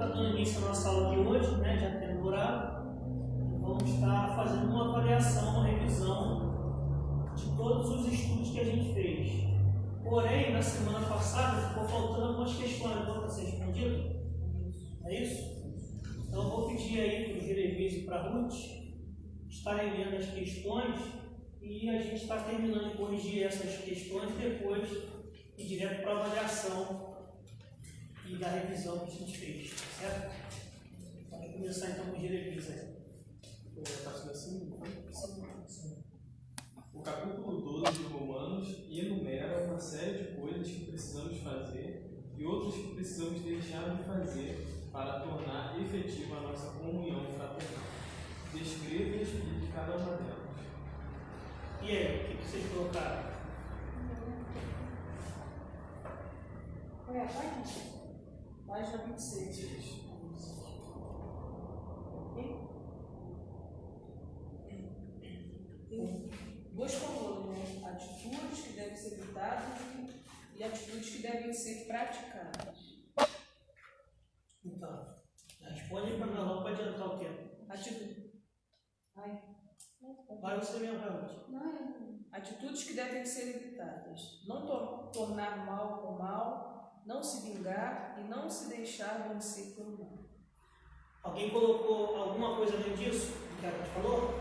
está dando início à nossa aula de hoje, né? Já tendo horário, vamos estar fazendo uma avaliação, uma revisão de todos os estudos que a gente fez. Porém, na semana passada ficou faltando algumas questões, vão ser respondidas? É isso? Então eu vou pedir aí para o Jeremias e para a Ruth estarem lendo as questões e a gente está terminando de corrigir essas questões e depois ir direto para a avaliação e da revisão que a gente fez, certo? Vamos começar então com o Jeremias aí. O capítulo 12 de Romanos enumera uma série de coisas que precisamos fazer e outras que precisamos deixar de fazer para tornar efetiva a nossa comunhão fraternal. Descreva e explique cada uma delas. E aí, o que vocês colocaram? Qual é a página? Página 26. Tem duas colunas, né? Atitudes que devem ser evitadas e atitudes que devem ser praticadas. Então, responde para nós, não pode adiantar o tempo. Atitude. Vai você mesmo, Ruth. Atitudes que devem ser evitadas. Não tornar mal com mal, não se vingar e não se deixar vencer pelo mal. Alguém colocou alguma coisa além disso? Que a gente falou?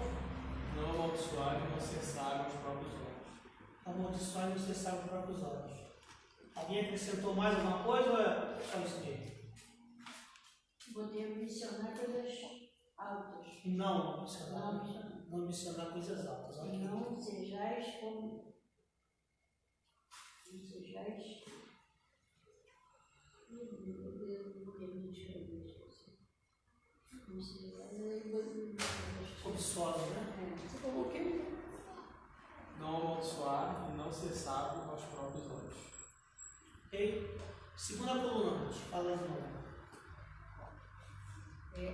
Não amaldiçoar e não cessar os próprios olhos. Amaldiçoar e não cessar os próprios olhos. Alguém acrescentou mais alguma coisa ou é só isso mesmo? Poder mencionar coisas altas. Não mencionar. Não mencionar coisas altas. Okay. Não sejais como. Não sejais. Obsosos, né? Você falou o quê? Não amaldiçoar e não cessar aos próprios olhos. Ok? Segunda coluna, fala de novo.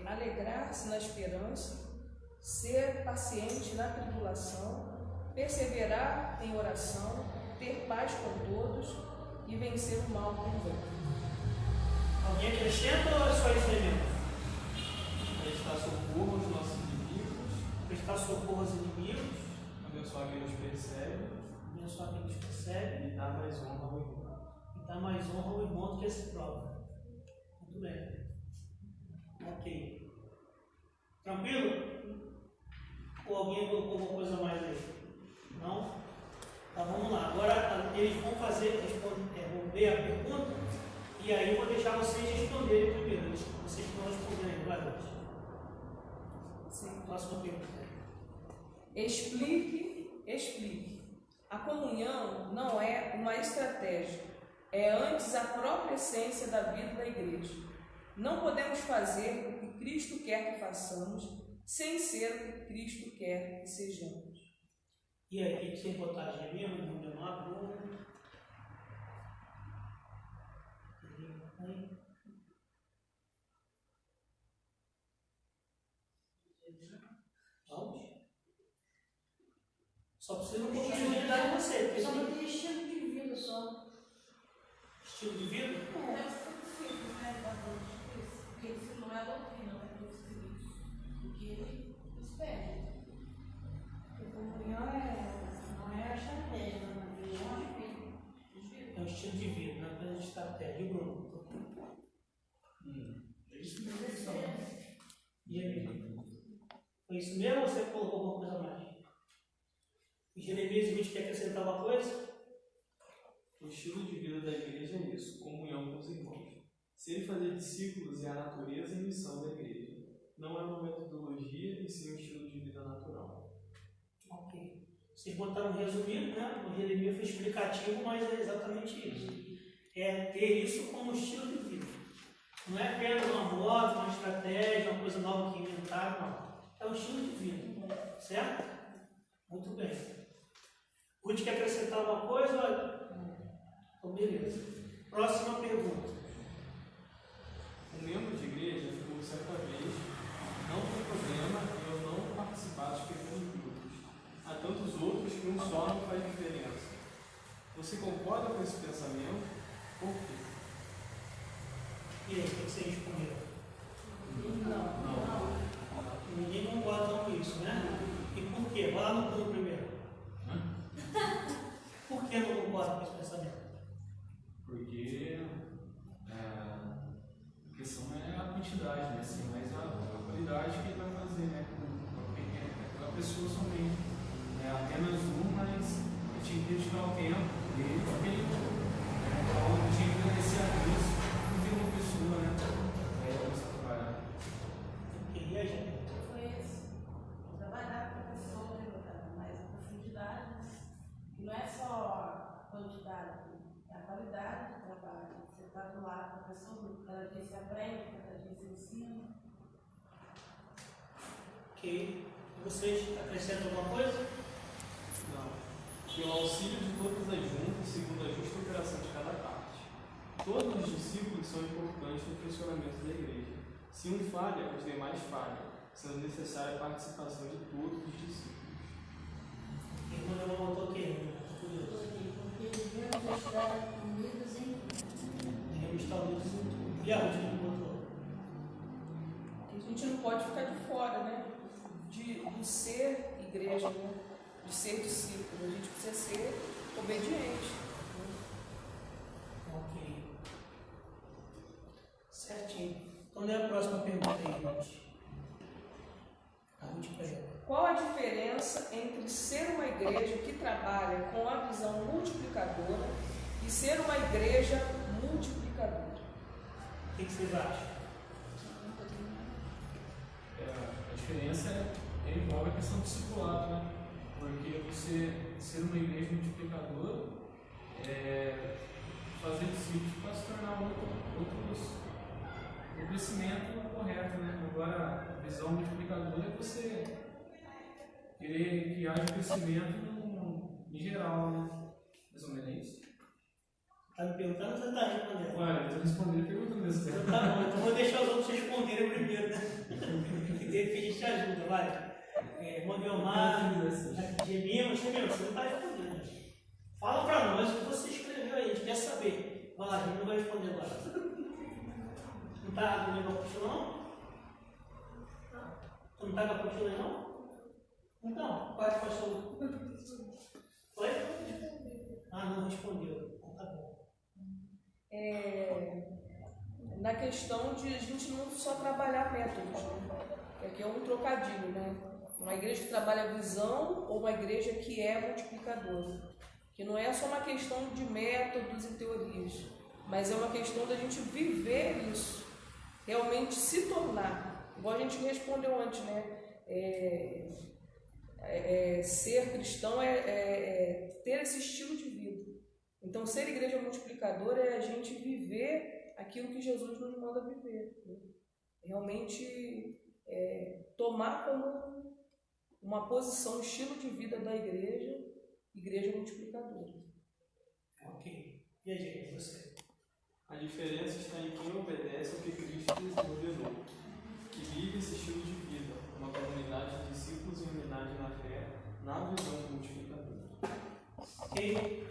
Alegrar-se na esperança, ser paciente na tribulação, perseverar em oração, ter paz com todos e vencer o mal com o bem. Alguém acrescenta ou é só isso aí mesmo? Prestar socorro aos nossos inimigos. Prestar socorro aos inimigos. Abençoar quem nos persegue. Abençoar quem nos persegue. E dar mais honra ao irmão. E dar mais honra ao irmão do que a si próprio. Muito bem. Ok. Tranquilo? Ou alguém colocou alguma coisa mais aí? Não? Então vamos lá. Agora eles vão responder a pergunta e aí eu vou deixar vocês responderem primeiro. Vocês estão respondendo aí, vai, Lúcia. Sim. Próxima pergunta. Explique. A comunhão não é uma estratégia, é antes a própria essência da vida da igreja. Não podemos fazer o que Cristo quer que façamos sem ser o que Cristo quer que sejamos. E aí, o que vocês botaram? Jeremias, não deu nada? Só precisa um pouquinho de unidade em você. Só não tem estilo de vida só. Estilo de vida? Porque isso não é a doutrina, não é o que ele espera. Porque comunhão não é a estratégia, não é a vida. É um estilo de vida, não é apenas estratégia. E o Bruno? É isso mesmo. E aí? Foi isso mesmo ou você colocou alguma coisa a mais? O Jeremias e Ruth quer acrescentar uma coisa? O estilo de vida da igreja é isso, comunhão com os irmãos. Ser e fazer discípulos é a natureza e missão da igreja. Não é uma metodologia e sim um estilo de vida natural. Ok. Vocês botaram resumido, né? O Jeremias foi explicativo, mas é exatamente isso. É ter isso como estilo de vida. Não é apenas uma moda, uma estratégia, uma coisa nova que inventaram, não. É um estilo de vida. Certo? Muito bem. Ruth quer acrescentar alguma coisa? Então, beleza. Próxima pergunta. Um membro de igreja afirmou certa vez: não tem problema eu não participar dos pequenos grupos. Há tantos outros que um só não faz diferença. Você concorda com esse pensamento? Por quê? E aí, o que você respondeu? quantidade, né? Sim, mas a qualidade que ele vai fazer, né? Aquela pessoa somente. É apenas um, mas eu tinha que dedicar o tempo dele para aquele outro. Então eu tinha que agradecer a Deus por ter uma pessoa, né? Para começar a trabalhar. E a gente? Foi esse. Trabalhar com a pessoa, mais a profundidade. E não é só a quantidade, é a qualidade do trabalho. Você está do lado da pessoa, cada dia se aprende, cada dia se ensina. Ok. Vocês acrescentam alguma coisa? Não. Pelo auxílio de todas as juntas, segundo a justa operação de cada parte. Todos os discípulos são importantes no funcionamento da igreja. Se um falha, os demais falham, sendo necessária a participação de todos os discípulos. E quando eu botou o quê? Porque devemos estar unidos em tudo. Devemos estar unidos em tudo. E a última que botou? A gente não pode ficar de fora, né? De ser igreja, né? De ser discípulo. A gente precisa ser obediente. Ok. Certinho. Então, lê a próxima pergunta aí, gente. A última pergunta. Qual a diferença entre ser uma igreja que trabalha com a visão multiplicadora e ser uma igreja multiplicadora? O que vocês acham? A diferença envolve a questão do discipulado, né? Porque você ser uma igreja multiplicadora é fazer discípulos para se tornar outros o crescimento correto, né? Agora, a visão multiplicadora é você querer que haja crescimento em geral, né? Mais ou menos isso. Está me perguntando ou você está respondendo? Olha, eu estou respondendo a pergunta mesmo. Então tá bom, então vou deixar os outros responderem primeiro, né? E de repente a gente ajuda, vai. Mobiomar, Gemima, você não está respondendo. Fala para nós o que você escreveu aí, a gente quer saber. Vai lá, a gente não vai responder agora. Não está comigo com a apostila, não? Tu não está com a apostila aí, não? Então, qual é a apostila? Foi? Ah, não respondeu. Então tá bom. Na questão de a gente não só trabalhar métodos, né? Aqui é um trocadilho, né? Uma igreja que trabalha visão ou uma igreja que é multiplicadora. Que não é só uma questão de métodos e teorias, mas é uma questão da gente viver isso, realmente se tornar. Igual a gente respondeu antes, né? Ser cristão é ter esse estilo de vida. Então, ser igreja multiplicadora é a gente viver aquilo que Jesus nos manda viver. Né? Realmente tomar como uma posição, um estilo de vida da igreja multiplicadora. Ok. E aí, gente, você? A diferença está em quem obedece ao que Cristo ordenou, que vive esse estilo de vida, uma comunidade de discípulos em unidade na fé, na visão multiplicadora. Ok?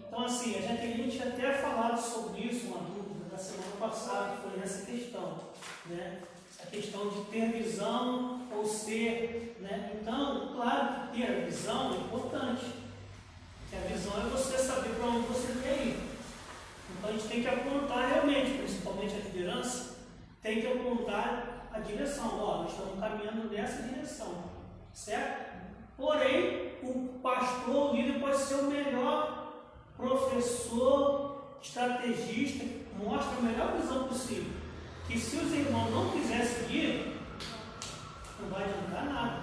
Então, assim, a gente tinha até falado sobre isso, uma dúvida da semana passada, que foi essa questão, né? A questão de ter visão ou ser, né? Então, claro que ter a visão é importante. Que a visão é você saber para onde você quer ir. Então, a gente tem que apontar realmente, principalmente a liderança, tem que apontar a direção. Ó, nós estamos caminhando nessa direção, certo? Porém, o pastor, o líder, pode ser o melhor professor, estrategista, mostra a melhor visão possível. Que se os irmãos não quiserem seguir, não vai adiantar nada.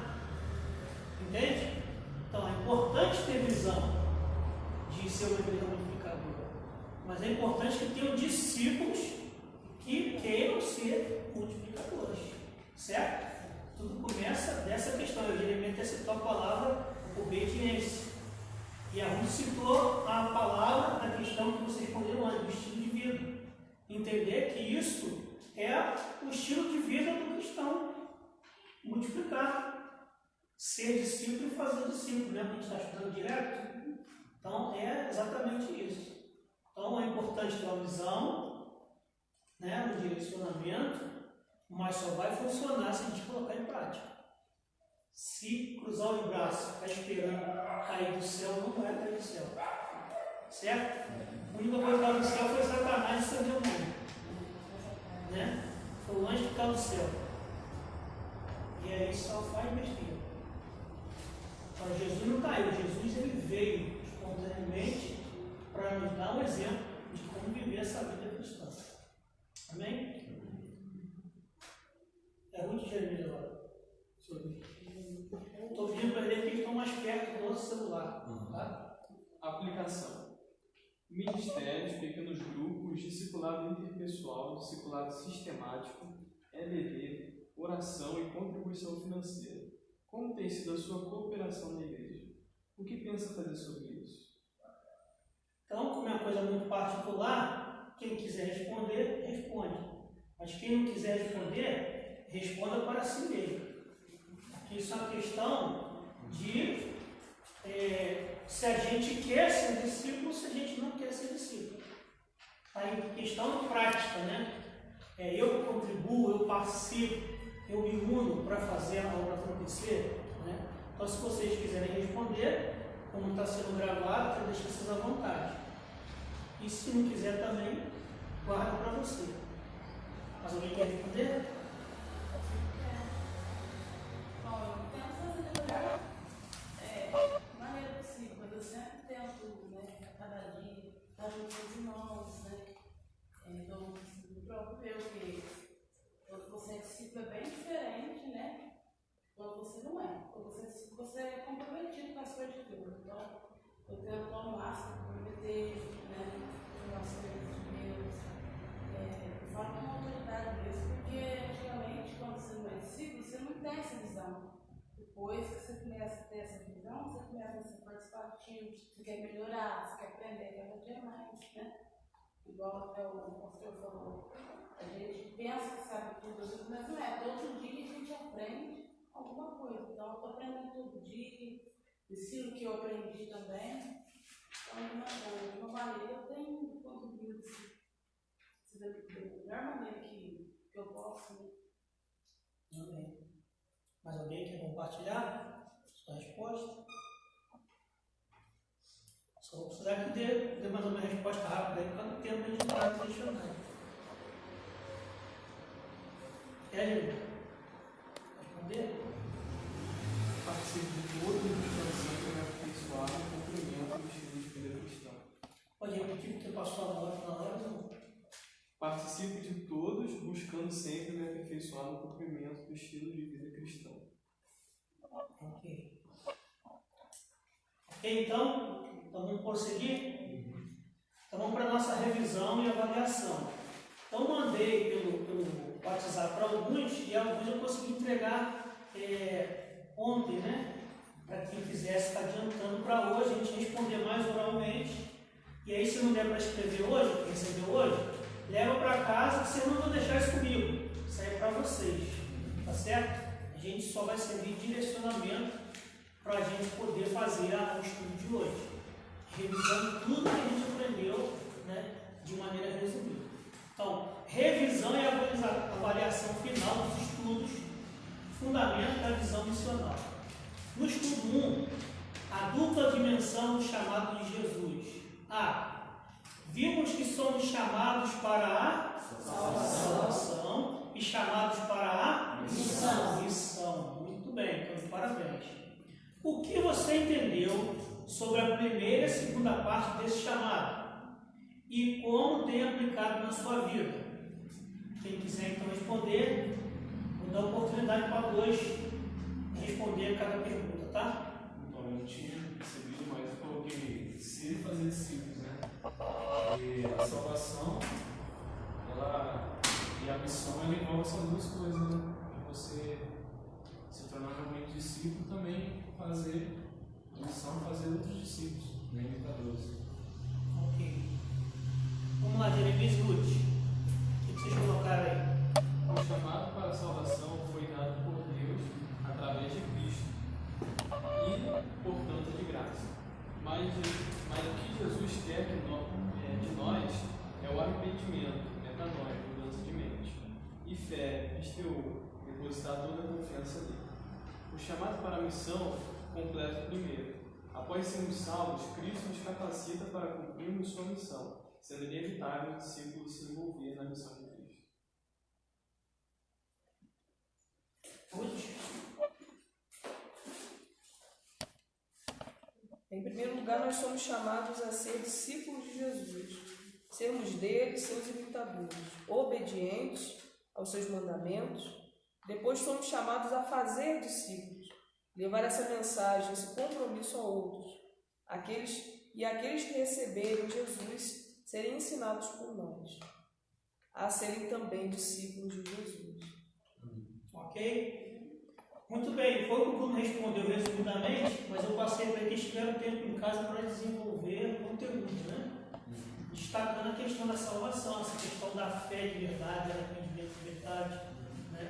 Entende? Então, é importante ter visão de ser uma igreja multiplicadora. Mas é importante que tenham discípulos que queiram ser multiplicadores. Certo? Tudo começa dessa questão. Eu diria até citou a palavra obediência. E a Ruth citou a palavra da questão que vocês responderam antes, do estilo de vida. Entender que isso é o estilo de vida do cristão. Multiplicar. Ser discípulo e fazer discípulo. Lembra que a gente está estudando direto? Então é exatamente isso. Então é importante ter uma visão, né, um direcionamento, mas só vai funcionar se a gente colocar em prática. Se cruzar os braços, ficar esperando cair do céu, não vai cair do céu. Certo? A única coisa que caiu do céu foi Satanás e São Demônio. Né? Foi o anjo que lá do céu. E aí só faz besteira. Mas Jesus não caiu, Jesus ele veio espontaneamente para nos dar um exemplo de como viver essa vida cristã. Amém? É muito Jeremias agora. Estou pedindo para ele que eles estão mais perto do nosso celular. Tá? Aplicação: ministérios, pequenos grupos, discipulado interpessoal, discipulado sistemático, EBD, oração e contribuição financeira. Como tem sido a sua cooperação na igreja? O que pensa fazer sobre isso? Então, como é uma coisa muito particular, quem quiser responder, responde. Mas quem não quiser responder, responda para si mesmo. Porque isso é uma questão de se a gente quer ser discípulo ou se a gente não quer ser discípulo. Aí, questão prática, né? Eu contribuo, eu participo, eu me uno para fazer a obra acontecer, né? Então, se vocês quiserem responder, como está sendo gravado, quero deixar vocês à vontade. E se não quiser também, guarda para você. Mas alguém quer responder? Bom, eu tento fazer da maneira possível, mas eu sempre tento, né, a cada dia, estar junto com os irmãos, né? Então, do próprio eu, que quando você é discípulo é bem diferente, né? Quando você não é. Quando você é discípulo, você é comprometido com as coisas de Deus. Então, eu tento ao máximo comprometer, né, com as coisas de Deus. Eu falo com autoridade mesmo, porque antigamente, quando você não é discípulo, você não tem essa visão. Depois que você começa a ter essa visão, você começa a ser participativo, você quer melhorar, você quer aprender cada dia mais, né? Igual até o pastor falou, a gente pensa que sabe tudo, mas não é. Todo dia a gente aprende alguma coisa. Então, eu estou aprendendo todo dia, ensino que eu aprendi também. Então, de uma maneira, eu tenho contribuído da melhor maneira que eu posso. Né? Amém. Mais alguém quer compartilhar sua resposta? Só vou precisar que dê mais uma resposta rápida aí, para não ter tempo de estar questionando. Quer responder? Participo de todos os processos para aperfeiçoar o cumprimento do estilo de vida cristão. Pode repetir o que passou agora na hora? Não. Participo de todos, buscando sempre me aperfeiçoar no cumprimento do estilo de vida cristão. Ok. Ok, então vamos prosseguir? Então vamos para a nossa revisão e avaliação. Então mandei pelo WhatsApp para alguns e alguns eu consegui entregar ontem, né? Para quem quisesse estar adiantando para hoje, a gente responder mais oralmente. E aí, se não der para escrever hoje, quem recebeu hoje, leva para casa, que vocês não vão deixar isso comigo. Isso aí é para vocês, tá certo? A gente só vai servir de direcionamento para a gente poder fazer o estudo de hoje, revisando tudo que a gente aprendeu, né, de maneira resumida. Então, revisão e avaliação final dos estudos, fundamento da visão missional. No estudo 1, a dupla dimensão do chamado de Jesus. Vimos que somos chamados para a salvação e chamados para a missão. Muito bem, então de parabéns. O que você entendeu sobre a primeira e segunda parte desse chamado? E como tem aplicado na sua vida? Quem quiser então responder, vou dar oportunidade para dois responder cada pergunta, tá? Então, eu não tinha percebido, mas eu coloquei ser e fazer discípulos, né? E a salvação, e a missão, ela envolve essas duas coisas, né? E você se tornar realmente discípulo também fazer a missão, fazer outros discípulos, né? Imitadores. Ok. Vamos lá, Jeremias Lutz. O que vocês colocaram aí? O chamado para a salvação foi dado por Deus através de Cristo e, portanto, de graça. Mas o que Jesus quer de nós é o arrependimento, metanoia, mudança de mente, e fé, pisteu, depositar toda a confiança nele. O chamado para a missão completa o primeiro. Após sermos salvos, Cristo nos capacita para cumprirmos sua missão, sendo inevitável o discípulo se envolver na missão de Cristo. Em primeiro lugar, nós somos chamados a ser discípulos de Jesus, sermos dele, seus imitadores, obedientes aos seus mandamentos. Depois somos chamados a fazer discípulos, levar essa mensagem, esse compromisso a outros, aqueles que receberem Jesus serem ensinados por nós, a serem também discípulos de Jesus. Ok? Muito bem, foi o que o Bruno respondeu resumidamente, mas eu passei para que eles tiveram tempo em casa para desenvolver conteúdo, né? Destacando a questão da salvação, essa questão da fé de verdade, arrependimento de verdade, né?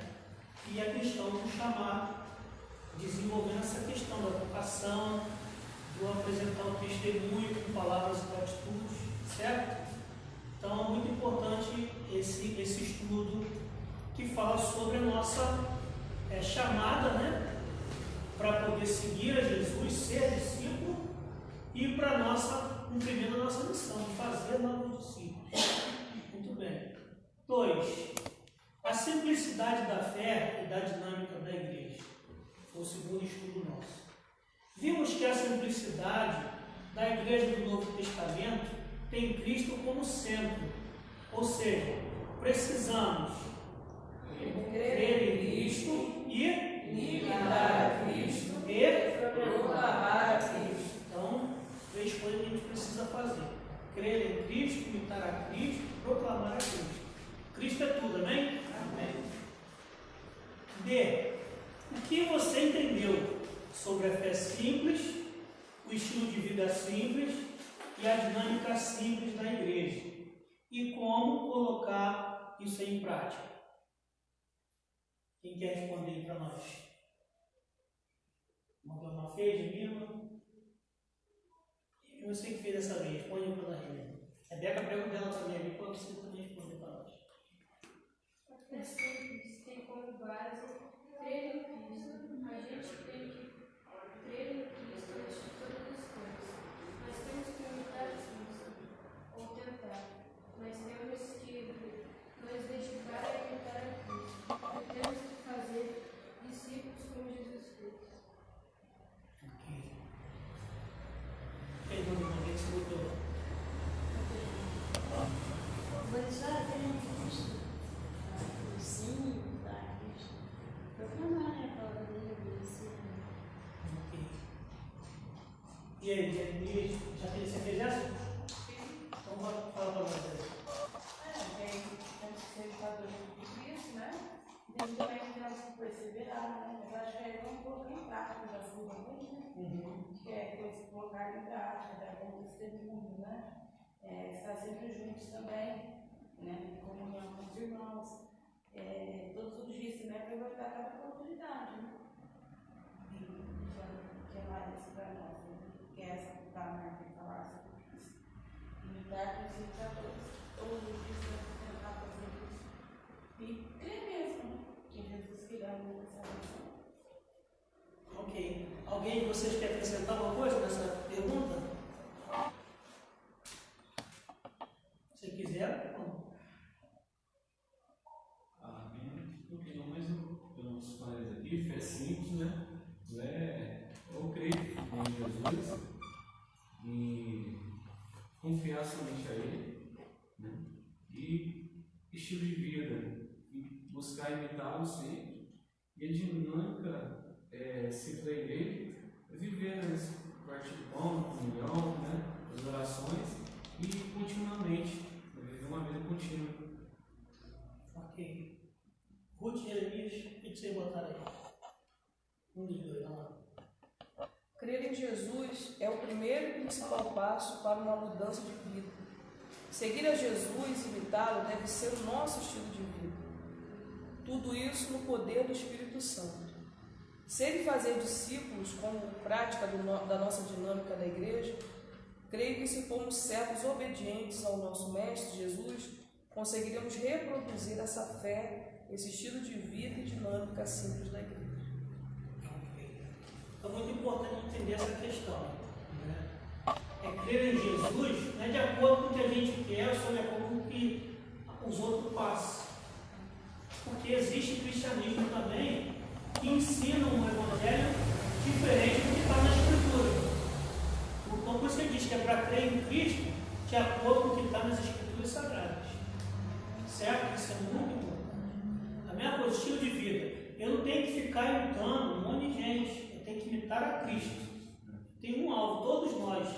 E a questão do chamar, desenvolvendo essa questão da vocação, do apresentar o testemunho com palavras e atitudes, certo? Então é muito importante esse estudo que fala sobre a nossa chamada, né? Para poder seguir a Jesus, ser discípulo e para cumprimento a nossa missão de fazer novos discípulos. Muito bem. 2. A simplicidade da fé e da dinâmica da igreja. Foi o segundo estudo nosso. Vimos que a simplicidade da igreja do Novo Testamento tem Cristo como centro. Ou seja, precisamos crer em Cristo e imitar a Cristo e proclamar a Cristo. Então, 3 coisas que a gente precisa fazer: crer em Cristo, imitar a Cristo, proclamar a Cristo. Cristo é tudo, amém? Amém. D. O que você entendeu sobre a fé simples, o estilo de vida simples e a dinâmica simples da igreja? E como colocar isso em prática? Quem quer responder para nós? Mandou uma fez, Mima? Eu sei que fez dessa vez, responde para a Rebeca. Rebeca, pergunta dela também ali, quando você também responder para nós. A fé simples tem como base crer em Cristo. A gente tem que crer em Cristo antes de todas as coisas. Nós temos que imitar Cristo, ou tentar. Nós temos que nos dedicar a imitar a Cristo. Nós temos que fazer discípulos como Jesus fez. Ok. Pergunta, alguém que se botou? Mas já tem Cristo, sim, da Cristo. Proclamar a palavra dele, sim. Ok. E aí, já tem você fez essa? Então fala para nós aí. Temos que ser imitadores de Cristo, né? Temos também que perseverar, né? Mas acho que aí vamos colocar em prática, já fui muito, né? Que é coisa colocar em prática, dar bom testemunho, né? Estar sempre juntos também, né? Em comunhão com os irmãos, todos os dias também aproveitar cada oportunidade, né? E que é mais isso para nós, né? Que é essa que a falar sobre Cristo. Imitar os imitadores, todos os dias tentar fazer isso. E crer mesmo, né? Que Jesus queria essa missão. Ok. Alguém de vocês quer acrescentar alguma coisa nessa pergunta? Se quiser, não. Não, mas pelos pais aqui, fé simples, né? Eu creio em Jesus e confiar somente a Ele, né? E estilo de vida, e buscar imitá-lo sempre. E a dinâmica simples da igreja é viver nesse partir do pão, comunhão, né? As orações e continuamente, viver uma vida contínua. Ok. Ruth e Jeremias, o que você botaram aí? Um dos dois, vamos lá. Crer em Jesus é o primeiro e principal passo para uma mudança de vida. Seguir a Jesus e imitá-lo deve ser o nosso estilo de vida. Tudo isso no poder do Espírito Santo. Ser e fazer discípulos como prática da nossa dinâmica da igreja, creio que se formos servos obedientes ao nosso Mestre Jesus, conseguiremos reproduzir essa fé, esse estilo de vida e dinâmica simples da igreja. É muito importante entender essa questão, né? Crer em Jesus não é de acordo com o que a gente quer, só de acordo com o que os outros passam. Porque existe cristianismo também que ensina um evangelho diferente do que está na Escritura. Então, por isso que ele diz que é para crer em Cristo de acordo com o que está nas Escrituras Sagradas. Certo? Isso é muito importante. A minha coisa, estilo de vida. Eu não tenho que ficar imitando um monte de gente. Eu tenho que imitar a Cristo. Tem um alvo, todos nós.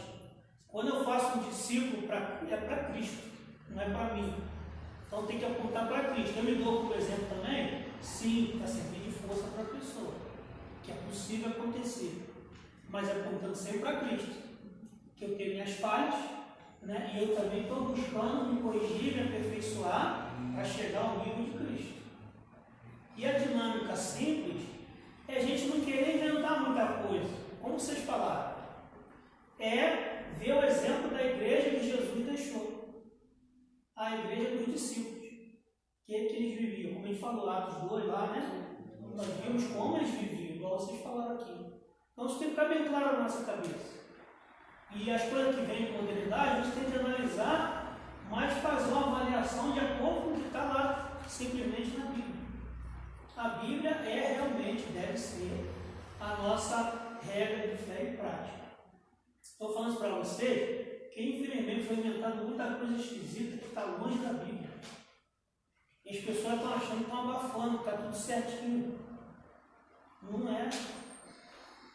Quando eu faço um discípulo, é para Cristo, não é para mim. Então tem que apontar para Cristo. Eu me dou como exemplo também, sim, para servir de força para a pessoa, que é possível acontecer, mas apontando sempre para Cristo, que eu tenho minhas falhas, né? E eu também estou buscando me corrigir, me aperfeiçoar para chegar ao nível de Cristo. E a dinâmica simples é a gente não querer inventar muita coisa, como vocês falaram, é ver o exemplo da igreja que Jesus deixou. A igreja dos discípulos, que eles viviam, como a gente falou, Atos 2 lá, né? Nós vimos como eles viviam, igual vocês falaram aqui. Então isso tem que ficar bem claro na nossa cabeça. E as coisas que vêm com modernidade, a gente tem que analisar, mas fazer uma avaliação de acordo com o que está lá, simplesmente na Bíblia. A Bíblia realmente deve ser a nossa regra de fé e prática. Estou falando isso para vocês, que infelizmente foi inventado muita coisa esquisita que está longe da Bíblia. E as pessoas estão achando que estão abafando, que está tudo certinho. Não é.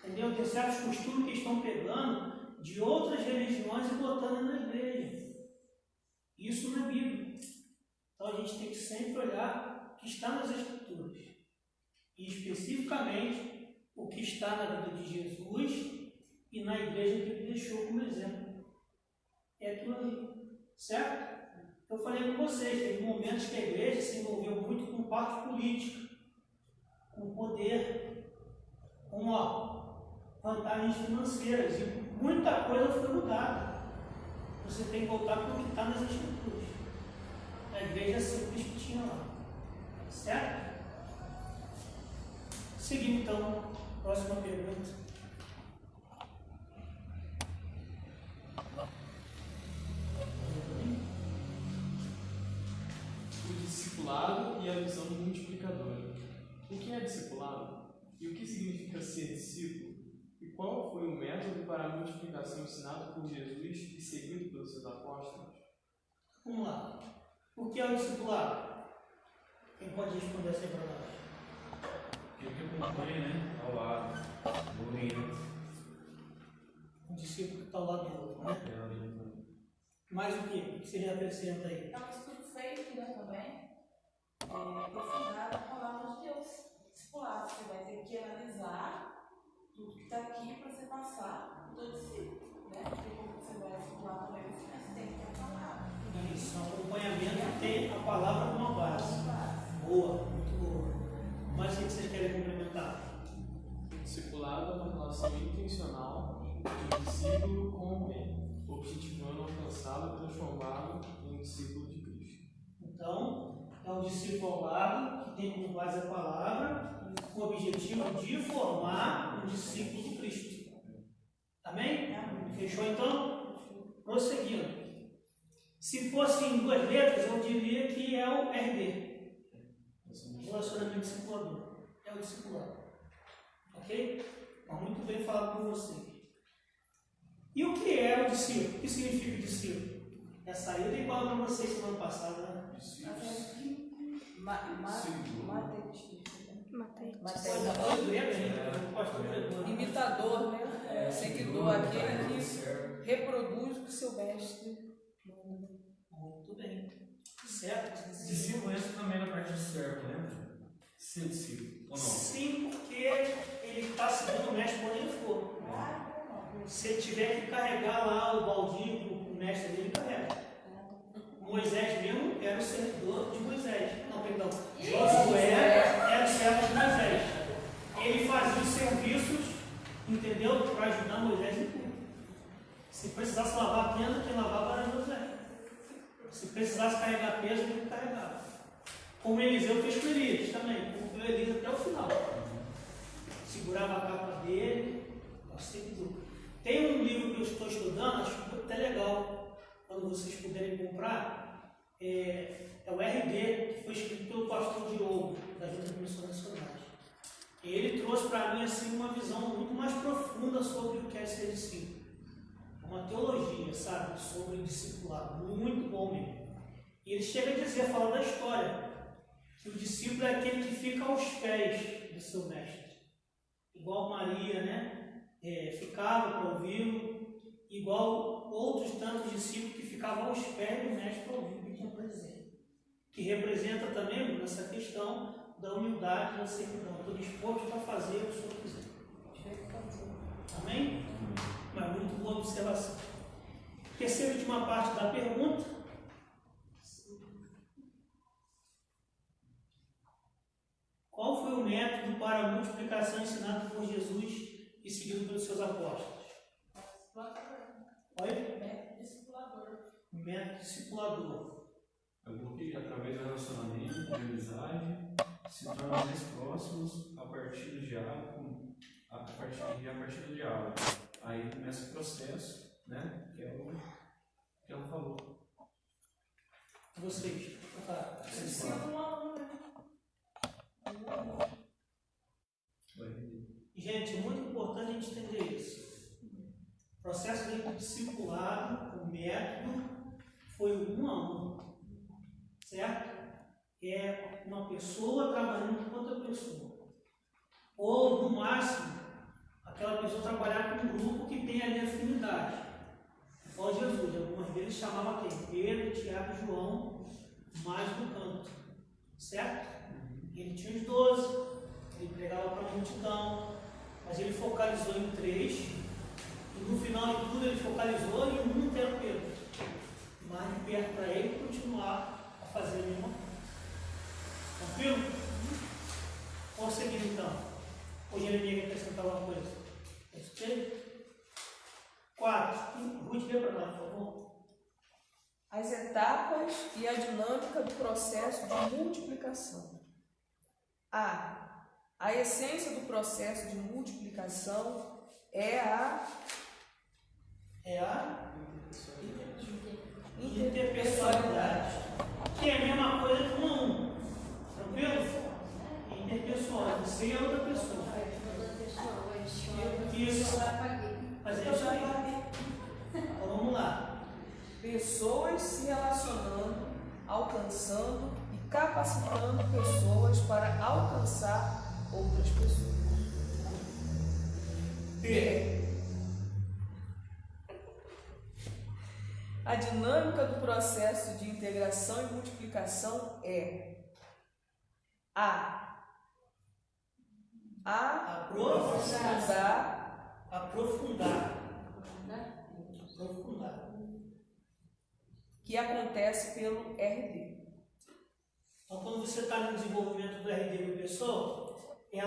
Entendeu? Tem certos costumes que estão pegando de outras religiões e botando na igreja. Isso não é Bíblia. Então a gente tem que sempre olhar o que está nas Escrituras. E especificamente o que está na vida de Jesus e na igreja que ele deixou como exemplo. É aquilo ali, certo? Eu falei com vocês, teve momentos que a igreja se envolveu muito com parte política, com poder, com vantagens financeiras, e muita coisa foi mudada. Você tem que voltar para o que está nas Escrituras. A igreja simples que tinha lá, certo? Seguindo então, próxima pergunta. Discipulado e a visão multiplicadora. O que é discipulado? E o que significa ser discípulo? E qual foi o método para a multiplicação ensinado por Jesus e seguido pelos seus apóstolos? Vamos lá. O que é o discipulado? Quem pode responder essa para nós? Aquele que acompanha, né? Ao lado, unido. Um discípulo que está ao lado do outro, né? Mais o quê? O que você já acrescenta aí? É um estudo feito, né, também, aprofundado na palavra de Deus. Discipulado, você vai ter que analisar tudo que está aqui para você passar o teu discípulo, né? Porque como você vai discipular também, você tem que ter a palavra. Isso, um acompanhamento tem a palavra como base. Boa, muito boa. Mas o que vocês querem complementar? O discipulado é uma relação intencional de um discípulo com alguém, objetivando alcançá-lo e transformá-lo em um discípulo de Cristo. Então, é um discipulado que tem como base a palavra, com o objetivo de formar um discípulo de Cristo. Amém? Fechou então? Prosseguindo. Se fosse em 2 letras, eu diria que é o RD. Relacionamento discipulador. É o discipulado. Ok? Então, muito bem falado com vocês. E o que é o discípulo? O que significa discípulo? Essa aí eu dei igual para vocês semana passada, né? Imitador, né? Seguidor, aquele que reproduz o que seu mestre manda. Muito bem. Certo? Discípulo entra também na parte de servo, lembra? Ser discípulo, ou não? Sim, porque ele está seguindo o mestre quando ele for. Se ele tiver que carregar lá o baldinho, o mestre dele carrega. Moisés mesmo era o servidor de Moisés. Não, perdão. Josué era o servo de Moisés. Ele fazia os serviços, entendeu? Para ajudar Moisés em tudo. Se precisasse lavar a tenda, quem lavava era Josué. Se precisasse carregar peso, ele carregava. Como Eliseu fez com Elias também. Cumpriu Elias até o final. Segurava a capa dele. Tem um livro que eu estou estudando, acho até legal, quando vocês puderem comprar, é o RD, que foi escrito pelo pastor Diogo, da Junta de Missões Nacionais. Ele trouxe para mim assim, uma visão muito mais profunda sobre o que é ser discípulo. uma teologia, sabe, sobre discipulado, muito bom mesmo. E ele chega a dizer, fala da história, que o discípulo é aquele que fica aos pés do seu mestre. Igual Maria, né? Ficava para ouvi-lo, igual outros tantos discípulos que ficavam aos pés do mestre para ouvir o que tinha para dizer. Que representa também nessa questão da humildade, da servidão. Estou disposto a fazer o que o Senhor quiser. Amém? Mas muito boa observação. Terceira e última parte da pergunta. Qual foi o método para a multiplicação ensinado por Jesus e seguido pelos seus apóstolos? Oi? Método discipulador. Método discipulador. Algo que, através do relacionamento, de amizade, se tornam mais próximos a partir do diálogo, a partir do diálogo. Aí começa o processo, né? Que é o que ela falou. Vocês. Ensina um aluno, né? Gente, é muito importante a gente entender isso. O processo de discipulado, o método, foi um a um. Certo? É uma pessoa trabalhando com outra pessoa. Ou, no máximo, aquela pessoa trabalhar com um grupo que tem ali afinidade. Igual Jesus, algumas vezes chamava quem? Pedro, Tiago e João, mais do canto. Certo? Ele tinha os 12, ele pregava para a multidão, mas ele focalizou em 3, e no final de tudo ele focalizou em um, que era Pedro. Mais de perto para ele continuar a fazer a mesma coisa. Tranquilo? Vamos seguir então. Ou Jeremias quer acrescentar alguma coisa? É isso aí? 4. Ruth, lê para nós, por favor. As etapas e a dinâmica do processo de multiplicação. A essência do processo de multiplicação é a interpessoalidade, que é a mesma coisa que um a um. Tranquilo? Interpessoal, você e a outra pessoa. Isso. Mas é isso aí. Então vamos lá. pessoas se relacionando, alcançando e capacitando pessoas para alcançar outras pessoas. A dinâmica do processo de integração e multiplicação é aprofundar, que acontece pelo RD. Então, quando você está no desenvolvimento do RD da pessoa, você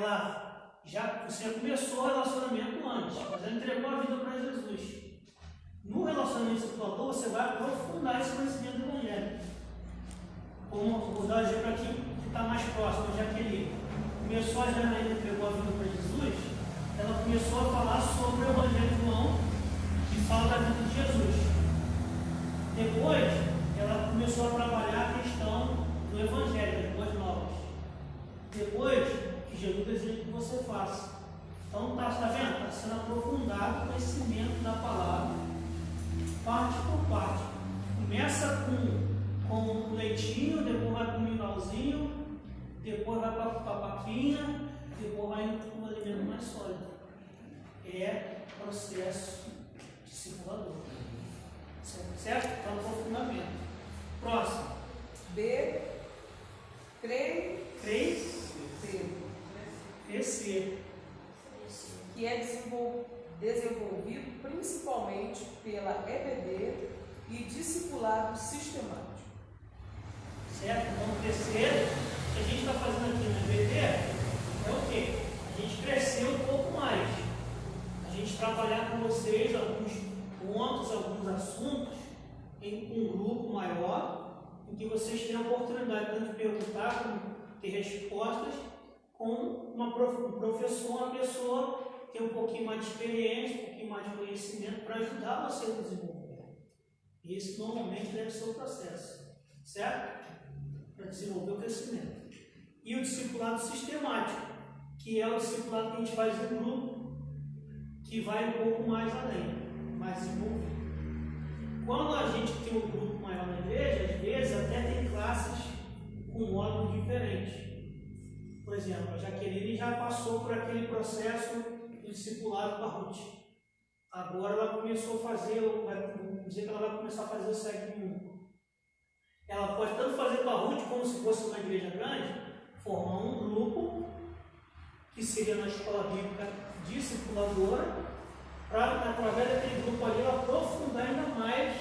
já começou o relacionamento antes, mas ela entregou a vida para Jesus. No relacionamento discipulador, você vai aprofundar esse conhecimento do Evangelho. Como vou dar um exemplo aqui que está mais próximo, a Jaqueline começou a Janaína, entregou a vida para Jesus, ela começou a falar sobre o Evangelho de João, que fala da vida de Jesus. Depois, ela começou a trabalhar a questão do Evangelho, das boas novas. Depois, que Jesus deseja que você faça. Então, está vendo? Está sendo aprofundado o conhecimento da palavra, parte por parte. Começa com o leitinho, depois vai para o mingauzinho, depois vai para a papinha, depois vai para um alimento mais sólido. É processo discipulador. Certo? Está no aprofundamento. Próximo. B. Crescer. Que é desenvolvido principalmente pela EBD e discipulado sistemático. Certo? Vamos crescer. O que a gente está fazendo aqui na EBD é o quê? A gente crescer um pouco mais. A gente trabalhar com vocês alguns pontos, alguns assuntos em um grupo maior, em que vocês tenham a oportunidade tanto de perguntar como ter respostas com um professor, uma pessoa que tem um pouquinho mais de experiência, um pouquinho mais de conhecimento para ajudar você a desenvolver. E esse normalmente deve ser o processo, certo? Para desenvolver o crescimento. E o discipulado sistemático, que é o discipulado que a gente faz em grupo, que vai um pouco mais além. mais desenvolvido. Quando a gente tem um grupo maior na igreja, às vezes até tem classes com módulos diferentes. Por exemplo, a Jaqueline já passou por aquele processo de discipulado com a Ruth. Agora ela começou a fazer, vamos dizer que ela vai começar a fazer o SEG 1. Ela pode tanto fazer com a Ruth como se fosse uma igreja grande, formar um grupo que seria na escola bíblica discipuladora, para através daquele grupo ali ela aprofundar ainda mais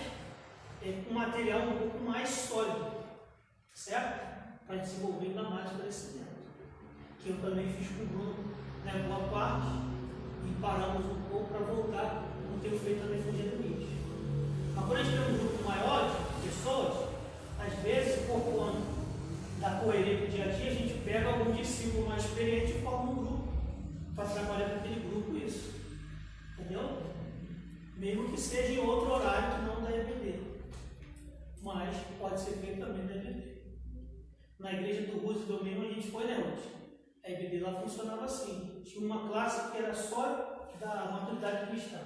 um material um pouco mais sólido, certo? Para desenvolver ainda mais o crescimento. Que eu também fiz com o Bruno, né, boa parte, e paramos um pouco para voltar, como tenho feito também com o Jeremias. Mas quando a gente tem um grupo maior de pessoas, às vezes, por conta da correria do dia a dia, a gente pega algum discípulo mais experiente e forma um grupo para trabalhar com aquele grupo isso. Entendeu? Mesmo que seja em outro horário que não da EBD. Mas pode ser feito também da EBD. Na igreja do Roosevelt mesmo a gente foi, né, hoje? A EBD lá funcionava assim. Tinha uma classe que era só da maturidade cristã.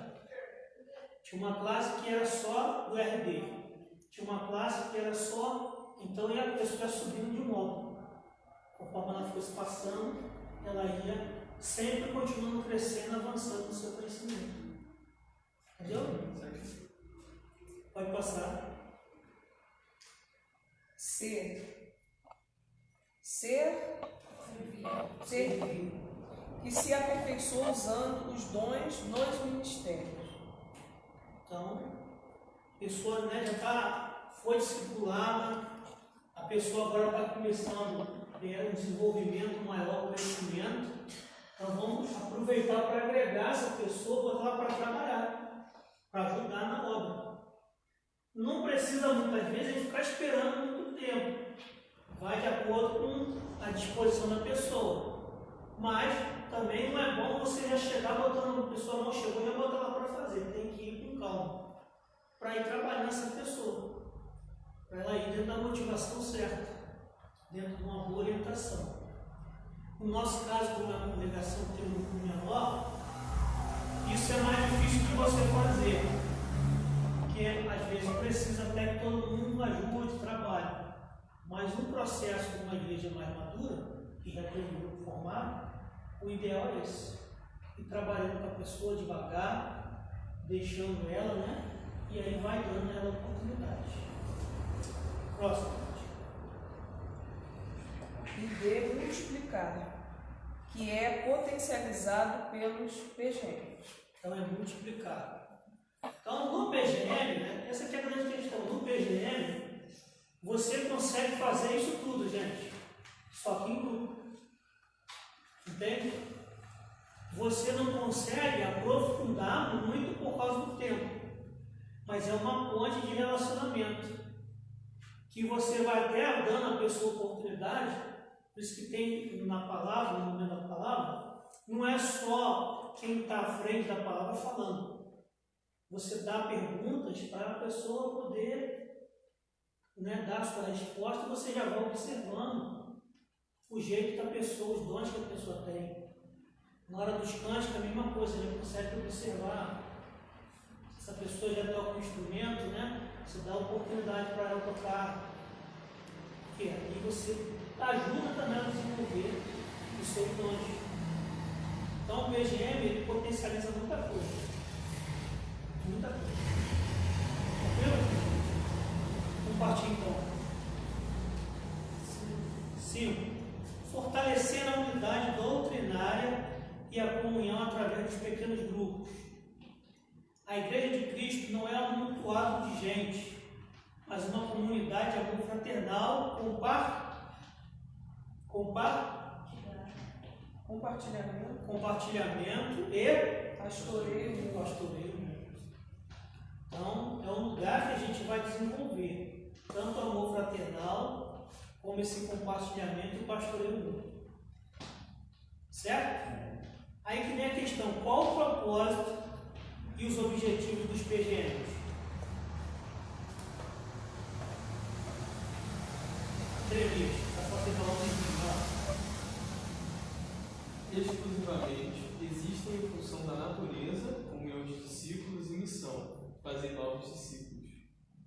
Tinha uma classe que era só do RD. Tinha uma classe que era só, então ia a pessoa subindo de módulo. Conforme ela fosse passando, ela ia sempre continuando crescendo, avançando no seu conhecimento. Entendeu? Pode passar. Servir, que se aperfeiçoa usando os dons nos ministérios. Então, a pessoa, né, foi discipulada, a pessoa agora está começando a ter um desenvolvimento maior, um crescimento. Então vamos aproveitar para agregar essa pessoa, botar ela para trabalhar, para ajudar na obra. Não precisa muitas vezes a gente ficar esperando muito tempo. Vai de acordo com a disposição da pessoa. Mas também não é bom você já chegar botando, a pessoa não chegou e já botar ela para fazer. Tem que ir com calma. Para ir trabalhar nessa pessoa. Para ela ir dentro da motivação certa. Dentro de uma boa orientação. No nosso caso, como a congregação tem um grupo menor, isso é mais difícil de você fazer. Porque às vezes precisa até que todo mundo ajude, trabalhe. Mas no processo de uma igreja mais madura, que já tem um grupo formado, o ideal é esse. Ir trabalhando com a pessoa devagar, deixando ela, né? E aí vai dando ela oportunidade. Próximo. E de multiplicar, que é potencializado pelos PGMs. Então é multiplicado. Então no PGM, né, essa aqui é a grande questão. No PGM, você consegue fazer isso tudo, gente. Só que em grupo. Entende? Você não consegue aprofundar muito por causa do tempo. Mas é uma ponte de relacionamento. Que você vai até dando à pessoa oportunidade. Por isso que tem na palavra, no momento da palavra, não é só quem está à frente da palavra falando. Você dá perguntas para a pessoa poder, né, dar a sua resposta e você já vai observando o jeito que a pessoa, os dons que a pessoa tem. Na hora dos cânticos, a mesma coisa, você consegue observar. Se essa pessoa já toca um instrumento, né, você dá oportunidade para ela tocar. Porque aí você ajuda também a desenvolver os seus dons. Então o PGM ele potencializa muita coisa. Muita coisa. Tranquilo? Compartilhe então. 5. Fortalecendo a unidade doutrinária e a comunhão através dos pequenos grupos. A Igreja de Cristo não é um amontoado de gente, mas uma comunidade de amor fraternal, compartilhamento e pastoreio. Então, é um lugar que a gente vai desenvolver tanto o amor fraternal, como esse compartilhamento e o pastoreio mútuo. Certo? Aí que vem a questão, qual o propósito e os objetivos dos PGMs? Entrevista, para você falar um exclusivamente existem em função da natureza, como comunhão de discípulos e missão, fazer novos discípulos.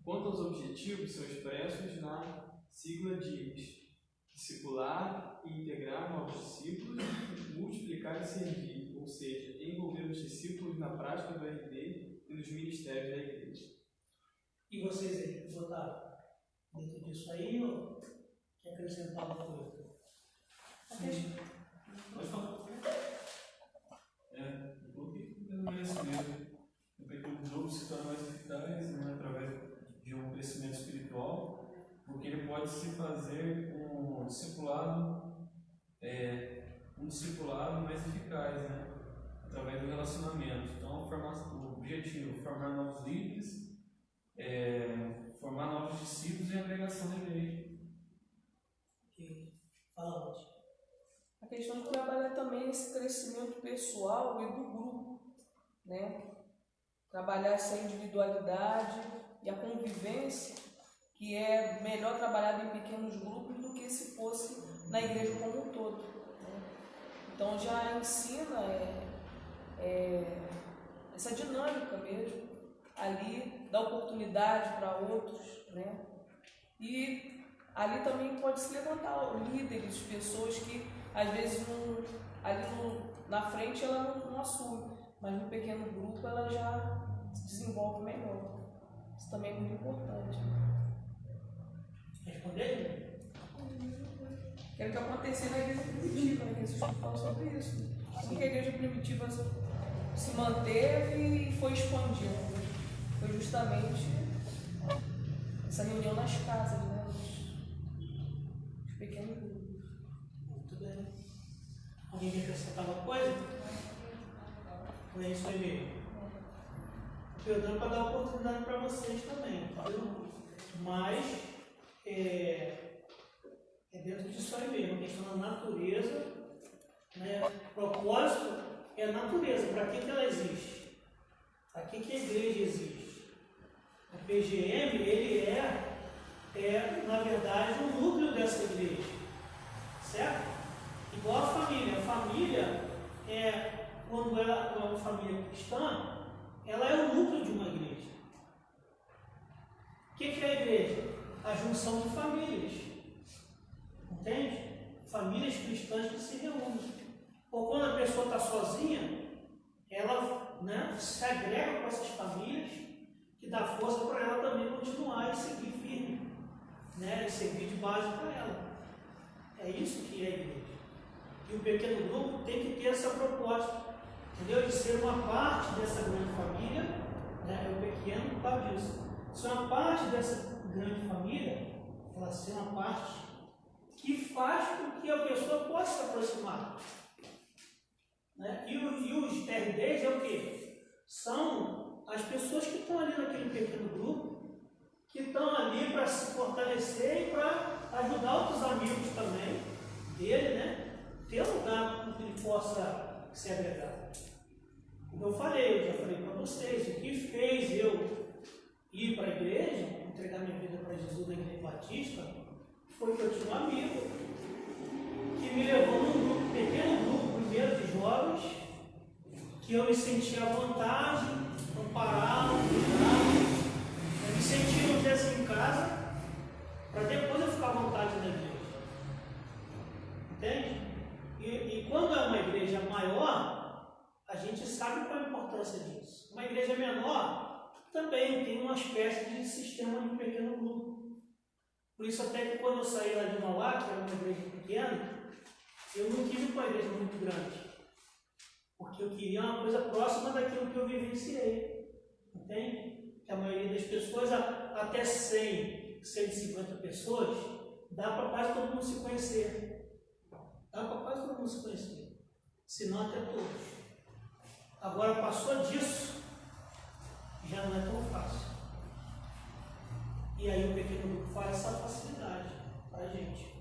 Quanto aos objetivos, são expressos na sigla DIPS: discipular e integrar novos discípulos, multiplicar e servir, ou seja, envolver os discípulos na prática do RD e nos ministérios da igreja. E vocês aí, botaram dentro disso aí ou quer acrescentar alguma coisa? Pode falar. Eu coloquei pelo menos mesmo. O pequeno grupo se torna mais eficaz, né, através de um crescimento espiritual, porque ele pode se fazer um discipulado mais eficaz, né, através do relacionamento. Então, o objetivo é formar novos líderes, formar novos discípulos e a pregação da igreja. Fala, Lúcio. A questão de trabalhar também esse crescimento pessoal e do grupo, né? Trabalhar essa individualidade e a convivência, que é melhor trabalhada em pequenos grupos do que se fosse na igreja como um todo, né? Então já ensina essa dinâmica mesmo, ali dá oportunidade para outros, né? E ali também pode se levantar líderes, pessoas que às vezes na frente ela não assume, mas no pequeno grupo ela já se desenvolve melhor. Isso também é muito importante. Responder? Quero que aconteça na igreja primitiva, né? Que vocês falam sobre isso. Assim que a igreja primitiva se manteve e foi expandindo. Foi justamente essa reunião nas casas, né? Os pequenos grupos. Muito bem. Alguém quer acrescentar alguma coisa? Ou é isso aí mesmo? Eu dando para dar oportunidade para vocês também, viu? Mas é dentro disso aí mesmo, a questão da natureza, né? O propósito é a natureza, para que ela existe? Para que a igreja existe? O PGM, ele na verdade, o núcleo dessa igreja, certo? Igual a família. A família, quando ela é uma família cristã, ela é o núcleo de uma igreja. O que é a igreja? A junção de famílias. Entende? Famílias cristãs que se reúnem. Ou quando a pessoa está sozinha, ela, né, se agrega com essas famílias, que dá força para ela também continuar e seguir firme, né, e servir de base para ela. É isso que é a igreja. E o pequeno grupo tem que ter essa proposta, entendeu? De ser uma parte dessa grande família, né? É o pequeno por causa disso. Ser uma parte dessa grande família, ela ser uma parte que faz com que a pessoa possa se aproximar. Né? E os RDs é o quê? São as pessoas que estão ali naquele pequeno grupo, que estão ali para se fortalecer e para ajudar outros amigos também dele, né? Ter um lugar onde ele possa se agregar. Como eu já falei para vocês, o que fez eu ir para a igreja, entregar minha vida para Jesus na Igreja Batista, foi que eu tinha um amigo que me levou num pequeno grupo primeiro de jovens, que eu me sentia à vontade, amparado, cuidado, eu me sentia um assim em casa, para depois eu ficar à vontade na igreja. Entende? E quando é uma igreja maior, a gente sabe qual a importância disso. Uma igreja menor também tem uma espécie de sistema de um pequeno grupo. Por isso até que quando eu saí lá de Mauá, que era uma igreja pequena, eu não quis ir para uma igreja muito grande, porque eu queria uma coisa próxima daquilo que eu vivenciei. Entende? Que a maioria das pessoas, até 100, 150 pessoas, dá para quase todo mundo se conhecer. Dá para quase todo mundo se conhecer. Se não até todos. Agora passou disso, já não é tão fácil. E aí o pequeno grupo faz essa facilidade para a gente.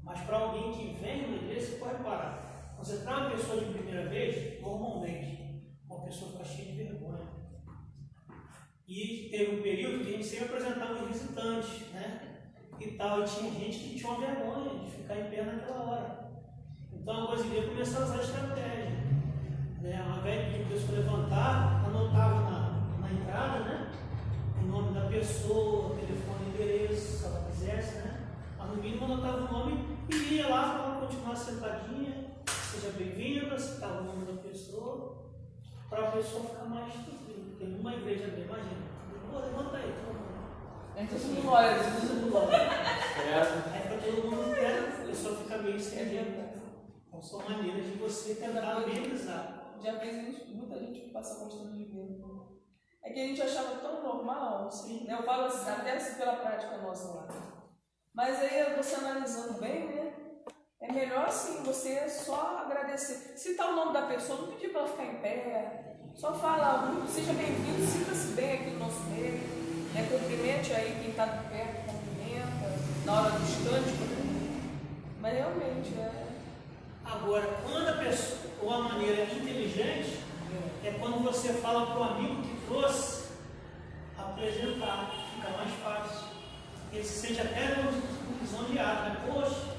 Mas para alguém que vem na igreja, você pode parar. Você traz uma pessoa de primeira vez, normalmente, uma pessoa fica cheia de vergonha. E teve um período que a gente sempre apresentava os visitantes, né? E tal, e tinha gente que tinha uma vergonha de ficar em pé naquela hora. Então a coisa começou a usar estratégia, né? Uma invés de pessoa levantar, anotava na entrada, né? O nome da pessoa, telefone, endereço, se ela quisesse, né? Mas no mínimo anotava o nome e ia lá para ela continuar sentadinha, seja bem-vinda, citava o nome da pessoa, para a pessoa ficar mais tranquila. Tem uma igreja bem, imagina. Levanta aí, todo mundo. Então todo mundo olha, Todo mundo olha. Aí para todo mundo pega, a pessoa fica meio estendida. Então são maneiras de você tentar amenizar. Já fez muita gente que passa constrangimento. É que a gente achava tão normal, Sim. né? Eu falo assim, até assim pela prática nossa lá. Mas aí você analisando bem, né? É melhor assim, você só agradecer. Citar o nome da pessoa, não pedir para ela ficar em pé. Só fala, seja bem-vindo, sinta-se bem aqui no nosso meio. Né? Cumprimente aí quem está perto, cumprimenta, na hora dos cânticos, né? Mas realmente Agora, quando a pessoa, uma maneira inteligente, é quando você fala para o amigo que trouxe apresentar, fica mais fácil. Ele se sente até lisonjeado, né? Poxa,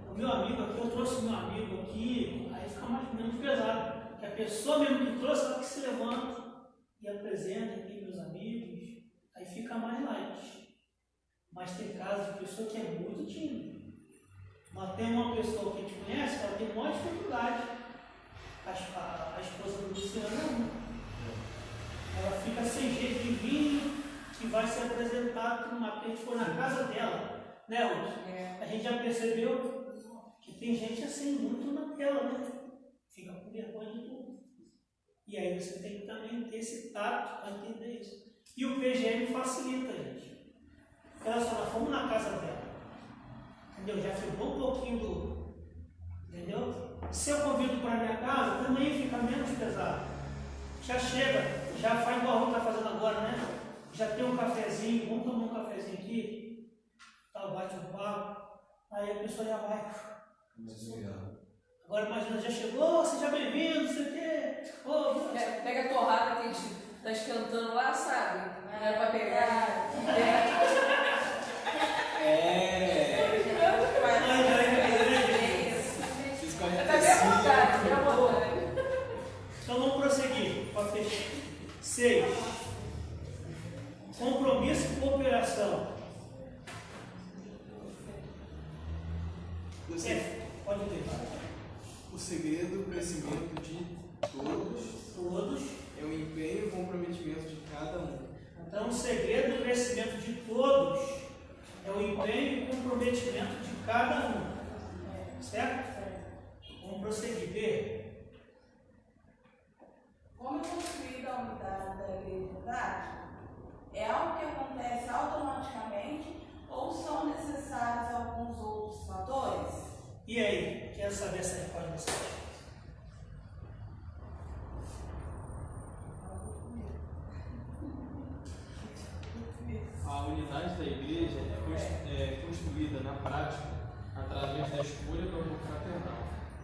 o meu amigo aqui, eu trouxe o meu amigo aqui, aí fica menos pesado. Porque a pessoa mesmo que trouxe, ela que se levanta e apresenta aqui meus amigos, aí fica mais light. Mas tem casos de pessoa que é muito tímida. Mas tem uma pessoa que a gente conhece, ela tem maior dificuldade. A esposa do Luciano não. Ela fica sem jeito de vir, que vai ser apresentado numa. A gente foi na casa dela, né, Ruth? A gente já percebeu que tem gente assim, muito na tela, né? Fica com vergonha de tudo. E aí você tem que também ter esse tato para entender isso. E o PGM facilita, gente. Olha só, nós fomos na casa dela. Entendeu? Já ficou um pouquinho do. Entendeu? Se eu convido para a minha casa, também fica menos pesado. Já chega, já faz igual a Ruth está fazendo agora, né? Já tem um cafezinho, vamos tomar um cafezinho aqui, tal, bate um papo, aí a pessoa já vai. Agora imagina, já chegou, seja bem-vindo, não sei o quê. pega a torrada que a gente está esquentando lá, sabe? Não era para pegar. Então vamos prosseguir para fechar. 6. Compromisso e cooperação. Pode ter. O segredo do crescimento de todos é o empenho e o comprometimento de cada um. Então, o segredo do crescimento de todos é o empenho e comprometimento de cada um. Certo? Vamos prosseguir. B. Como é construída a unidade da igreja prática? É algo que acontece automaticamente ou são necessários alguns outros fatores? E aí? Quer saber essa resposta? A unidade da igreja é construída na prática através da escolha do amor fraternal.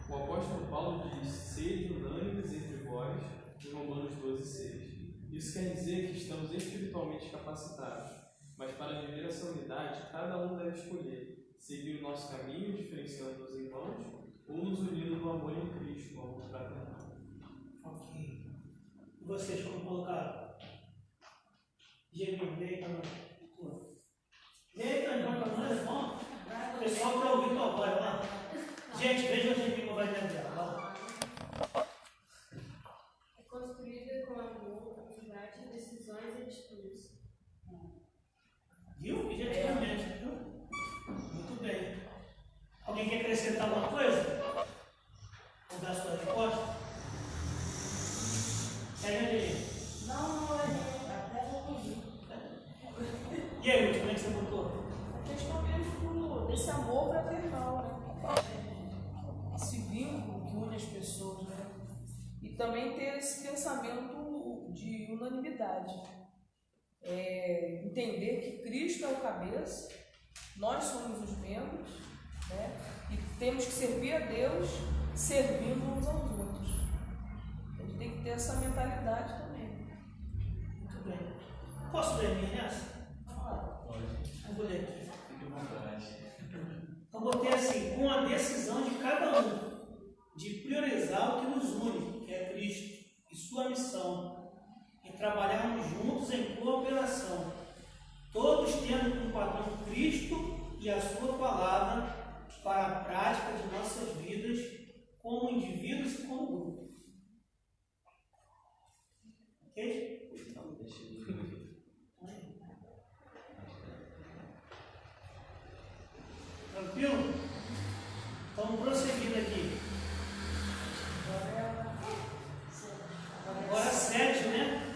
O apóstolo Paulo diz: sede unânimes entre vós, em Romanos 12:6. Isso quer dizer que estamos espiritualmente capacitados, mas para viver essa unidade, cada um deve escolher seguir o nosso caminho, diferenciando os irmãos, ou nos unindo no amor em Cristo, no amor fraternal. Ok. E vocês como colocaram? Gemini, vem para nós. Vem para nós, irmão. O pessoal para ouvir tua voz lá. Gente, veja o Gemini como vai dentro dela. É construída com amor, atividade, decisões e atitudes. Viu? Objetivamente, viu? Muito bem. Alguém quer acrescentar alguma coisa? Vou dar a sua resposta. Segue ali. Não, até vou fugir. E aí, Ruth, como é que você botou? A questão mesmo desse amor fraternal, né? Esse vínculo que une as pessoas, né? E também ter esse pensamento de unanimidade. Entender que Cristo é o cabeça, nós somos os membros, né? E temos que servir a Deus servindo uns aos outros. A gente tem que ter essa mentalidade também. Muito bem. Posso ler a minha nessa? Pode. Eu vou ler aqui. Fique à vontade. Então, botei assim: com a decisão de cada um de priorizar o que nos une, que é Cristo. cooperação, todos tendo como padrão Cristo e a sua palavra para a prática de nossas vidas como indivíduos e como grupo. Ok? Tranquilo? Vamos prosseguindo aqui. Agora 7, né?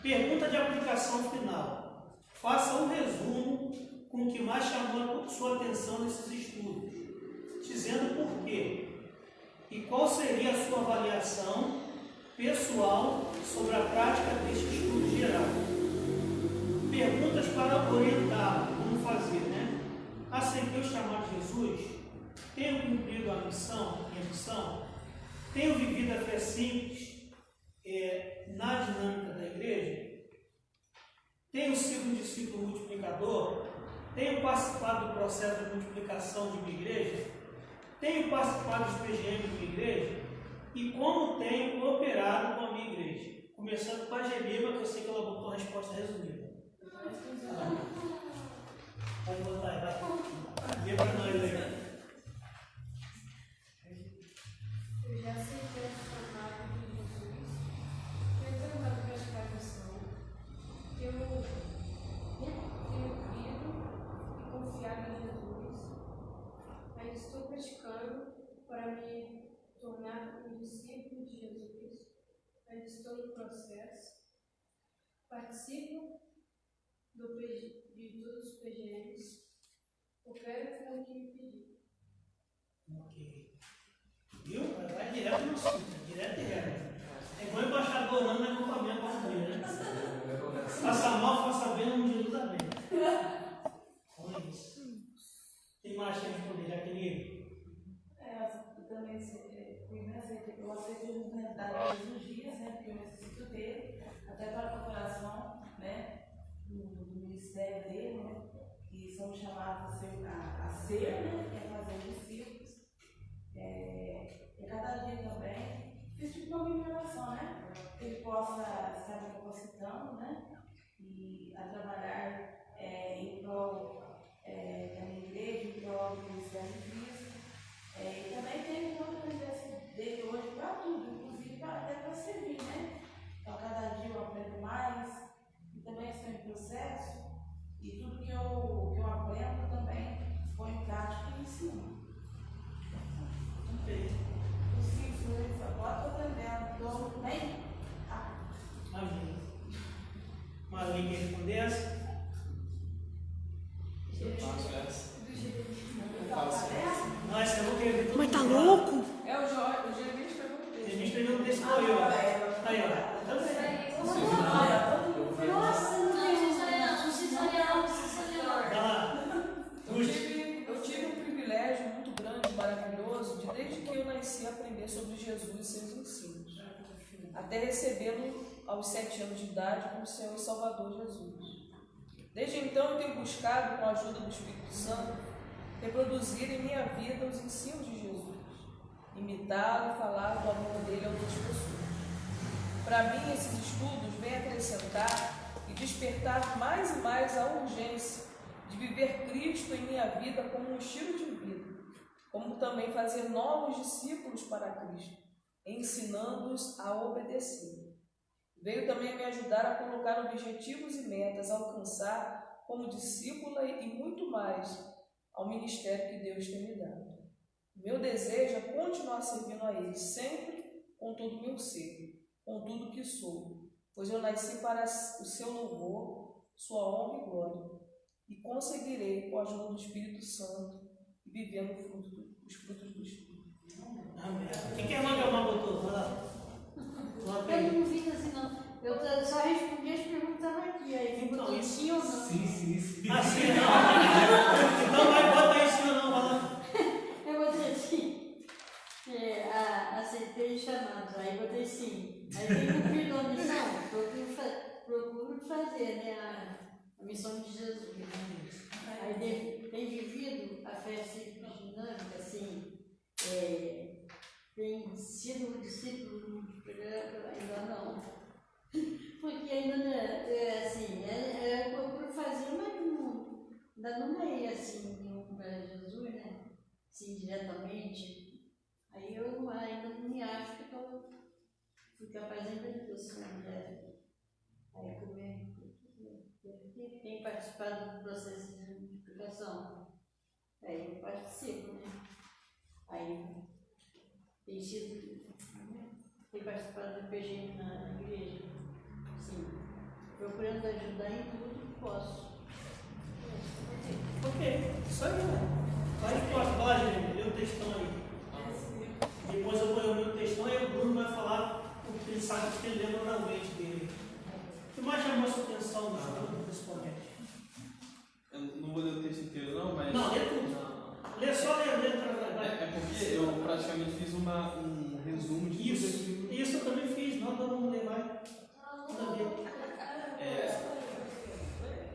Pergunta de aplicação final. Faça um resumo com o que mais chamou a sua atenção nesses estudos, dizendo por quê e qual seria a sua avaliação pessoal sobre a prática deste estudo geral. Perguntas para orientar como fazer, né? Aceitei o chamado de Jesus? Tenho cumprido a missão? Tenho vivido a fé simples na dinâmica da igreja? Tenho sido um discípulo multiplicador? Tenho participado do processo de multiplicação de minha igreja? Tenho participado dos PGM de minha igreja? E como tenho cooperado com a minha igreja? Começando com a Gemima, que eu sei que ela botou a resposta resumida. Pode botar aí, vai. Vê para nós aí. Eu já aceitei o chamado de Jesus, tenho tentado praticar a missão, tenho crido e confiado em Jesus, mas estou praticando para me tornar um discípulo de Jesus, mas estou no processo, participo de todos os PGMs, coopero com o que me pediu. Ok. Viu? Vai direto no assunto, direto e reto. É igual embaixador orando no acampamento para cumprir, né? Faça mal, faça bem, no nome de Jesus, amém. Olha isso. Quem mais quer responder? Jaqueline? Eu também eu aceito Jesus na realidade todos os dias, né? Porque eu necessito dele, até para a cooperação, né? Do ministério dele, né? Que somos chamados a ser, né? Que é fazer discípulos. E cada dia também, fiz tipo uma melhoração, né? Que ele possa estar me capacitando, né? E a trabalhar em prol da minha igreja, em prol do ministério de Cristo. E também tem um outro exercício dele hoje para tudo, inclusive até para servir, né? Então, cada dia eu aprendo mais, e também estou em processo, e tudo que eu aprendo também põe em prática e ensino. Sim, agora estou aprendendo, estou bem rápido. Amém. Marlene quer responder essa? Eu faço essa. Não, essa eu vou querer. Mas tá louco? É o Jeremias escreveu o texto. A gente escreveu um texto para eu. Aí, ó. Nossa, não precisa olhar. Vai lá. Eu tive um privilégio muito grande, maravilhoso, de desde que eu nasci aprender sobre Jesus e seus ensinos, até recebê-lo aos 7 anos de idade como Senhor e Salvador Jesus. Desde então eu tenho buscado, com a ajuda do Espírito Santo, reproduzir em minha vida os ensinos de Jesus, imitá-lo e falar do amor dele a outras pessoas. Para mim, esses estudos vêm acrescentar e despertar mais e mais a urgência de viver Cristo em minha vida como um estilo de vida, como também fazer novos discípulos para Cristo, ensinando-os a obedecer. Veio também me ajudar a colocar objetivos e metas a alcançar como discípula e muito mais ao ministério que Deus tem me dado. Meu desejo é continuar servindo a Ele, sempre com todo o meu ser, com tudo que sou, pois eu nasci para o seu louvor, sua honra e glória, e conseguirei, com a ajuda do Espírito Santo, vivendo os frutos do Espírito. Amém. Quem quer mandar uma botou? Vai lá. Eu não fiz assim, não. Eu só respondi as perguntas aqui. Aí quem botou sim ou não? Sim. Assim, não. Então vai, bota aí sim ou não, vai lá. Eu botei assim. Aceitei o chamado. Aí botei sim. Aí tem cumprido a missão. Procuro fazer, né? A missão de Jesus. Né? Aí tem vivido a fé dinâmica, assim. Tem sido discípulo, ainda não. Porque ainda, assim, ainda não é assim para Jesus, né? Assim, diretamente. Aí eu ainda não me acho que eu fui capaz ainda de fosse uma mulher. Aí como é que tem participado do processo de multiplicação? Aí eu participo, né? Aí tem participado do PG na igreja, sim, procurando ajudar em tudo que posso. Ok, isso aí, né? Vai, gente, lê o textão aí. Depois eu vou ler o meu textão e o Bruno vai falar o que ele sabe que ele lembra na mente dele. O que mais chamou a sua atenção no estudo, principalmente? Eu não vou ler o texto inteiro, não, mas. Não, lê tudo. Lê só a letra. É porque eu praticamente fiz um resumo de tudo aquilo. Isso eu também fiz, não vamos ler, vai.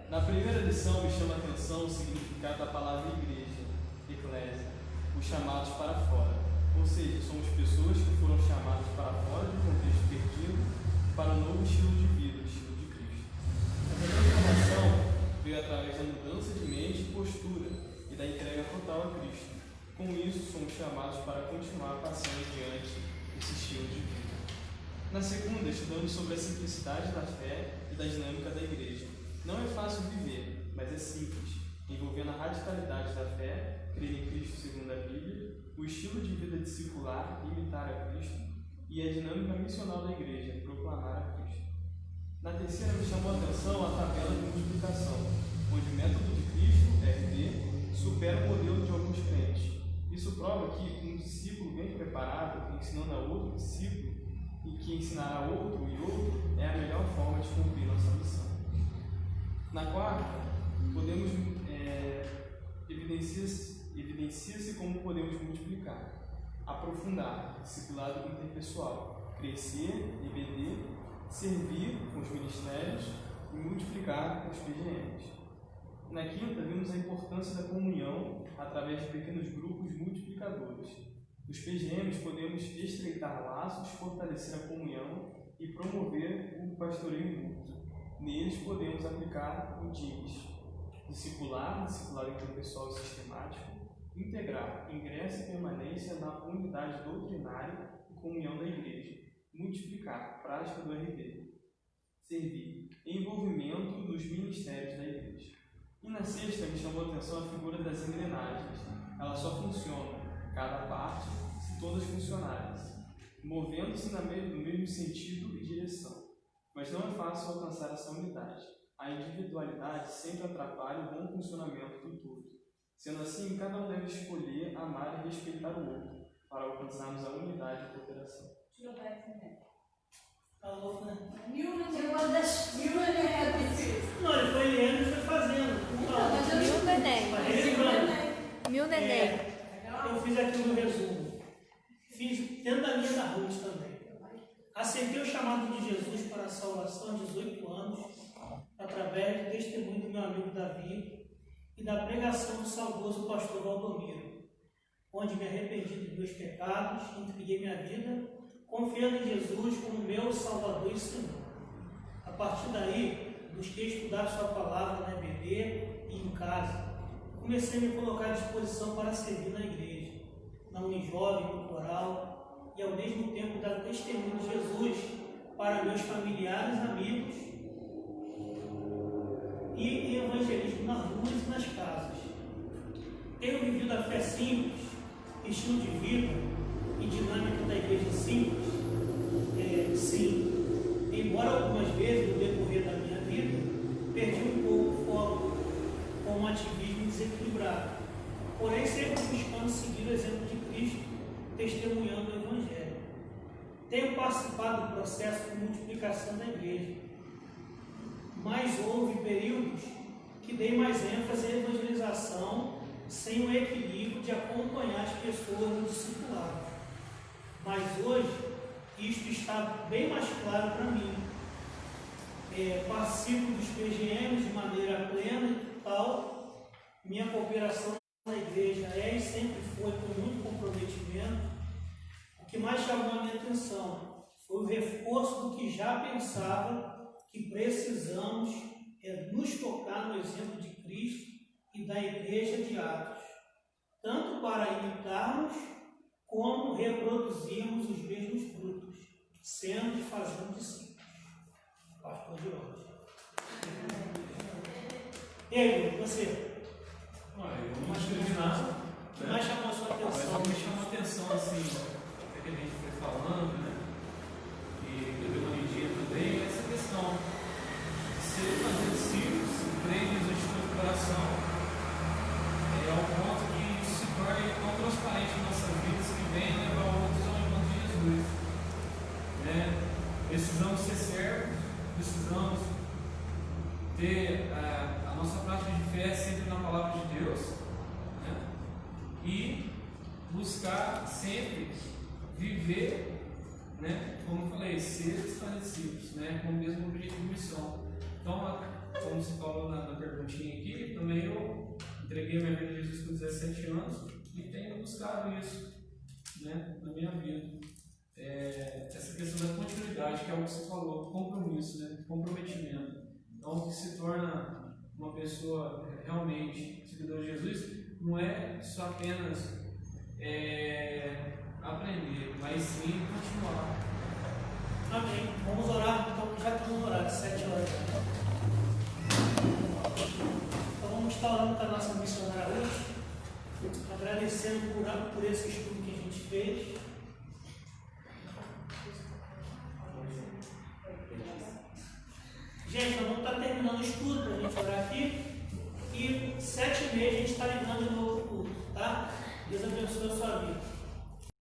Na primeira lição me chama a atenção o significado da palavra igreja, eclésia, os chamados para fora. Ou seja, somos pessoas que foram chamadas para fora do contexto perdido para um novo estilo de vida, o estilo de Cristo. Essa transformação veio através da mudança de mente e postura e da entrega total a Cristo. Com isso, somos chamados para continuar passando diante desse estilo de vida. Na segunda, estudamos sobre a simplicidade da fé e da dinâmica da igreja. Não é fácil viver, mas é simples, envolvendo a radicalidade da fé, crer em Cristo segundo a Bíblia, o estilo de vida discipular, imitar a Cristo, e a dinâmica missional da igreja, proclamar a Cristo. Na terceira, me chamou a atenção a tabela de multiplicação, onde o método de Cristo, RD, supera o modelo de alguns crentes. Isso prova que um discípulo bem preparado, ensinando a outro discípulo, e que ensinar a outro e outro, é a melhor forma de cumprir nossa missão. Na quarta, podemos evidencia-se como podemos multiplicar, aprofundar, discipulado interpessoal, crescer, EBD, servir com os ministérios e multiplicar com os PGMs. Na quinta, vimos a importância da comunhão através de pequenos grupos multiplicadores. Nos PGMs podemos estreitar laços, fortalecer a comunhão e promover o pastoreio mútuo. Neles podemos aplicar o DIGS, discipulado interpessoal e sistemático, integrar ingresso e permanência na unidade doutrinária e comunhão da igreja, multiplicar, prática do RD, servir, envolvimento dos ministérios da igreja. E na sexta me chamou a atenção a figura das engrenagens. Elas só funcionam, cada parte, se todas funcionarem, movendo-se no mesmo sentido e direção. Mas não é fácil alcançar essa unidade. A individualidade sempre atrapalha o bom funcionamento do todo. Sendo assim, cada um deve escolher, amar e respeitar o outro, para alcançarmos a unidade e cooperação. Não, ele foi lendo e foi fazendo. Mil neném. Eu fiz aqui um resumo. Fiz dentro da linha da Ruth também. Aceitei o chamado de Jesus para a salvação há 18 anos, através do testemunho do meu amigo Davi e da pregação do saudoso pastor Valdomiro, onde me arrependi dos meus pecados, entreguei minha vida, confiando em Jesus como meu Salvador e Senhor. A partir daí, busquei estudar sua palavra na EBD e em casa. Comecei a me colocar à disposição para servir na igreja, na Unijovem, no coral, e ao mesmo tempo dar testemunho de Jesus para meus familiares, amigos e evangelismo nas ruas e nas casas. Tenho vivido a fé simples, estilo de vida e dinâmica da igreja simples? Sim, embora algumas vezes no decorrer da minha vida perdi um pouco o foco com um ativismo desequilibrado, porém sempre buscando seguir o exemplo de Cristo, testemunhando o Evangelho. Tenho participado do processo de multiplicação da igreja, mas houve períodos que dei mais ênfase à evangelização sem o equilíbrio de acompanhar as pessoas no discipulado. Mas hoje, isto está bem mais claro para mim. Participo dos PGMs de maneira plena e total. Minha cooperação na igreja é e sempre foi com muito comprometimento. O que mais chamou a minha atenção foi o reforço do que já pensava, que precisamos nos tocar no exemplo de Cristo e da igreja de Atos, tanto para imitarmos como reproduzirmos os mesmos frutos, sendo e fazendo discípulos. Pastor de hoje. Ele, você? Olha, eu não escrevi nada. O que mais chamou a sua Mas atenção? o que me chamou a atenção, assim, o que a gente foi falando, né? E eu dei uma lidinha também, é essa questão de ser fazer discípulos, crer em Jesus de todo o coração, é ao ponto que isso se torne tão transparente em nossas vidas que vem levar outros ao encontro de Jesus. Né? Precisamos ser servos, precisamos ter a nossa prática de fé sempre na palavra de Deus, né? E buscar sempre viver, né? Como eu falei, ser discípulos, né? Com o mesmo objetivo de missão. Então, como você falou na perguntinha aqui, também eu entreguei minha vida a Jesus com 17 anos e tenho buscado isso, né? Na minha vida. Essa questão da continuidade, que é o que você falou, compromisso, né? Comprometimento. Então, o que se torna uma pessoa realmente seguidora de Jesus não é só apenas aprender, mas sim continuar. Amém. Vamos orar, então já estamos orando, 7 horas. Então vamos estar orando com a nossa missionária hoje, agradecendo por esse estudo que a gente fez. Gente, nós vamos estar terminando o estudo para a gente orar aqui. E 7h30 a gente está ligando de novo o culto, tá? Deus abençoe a sua vida.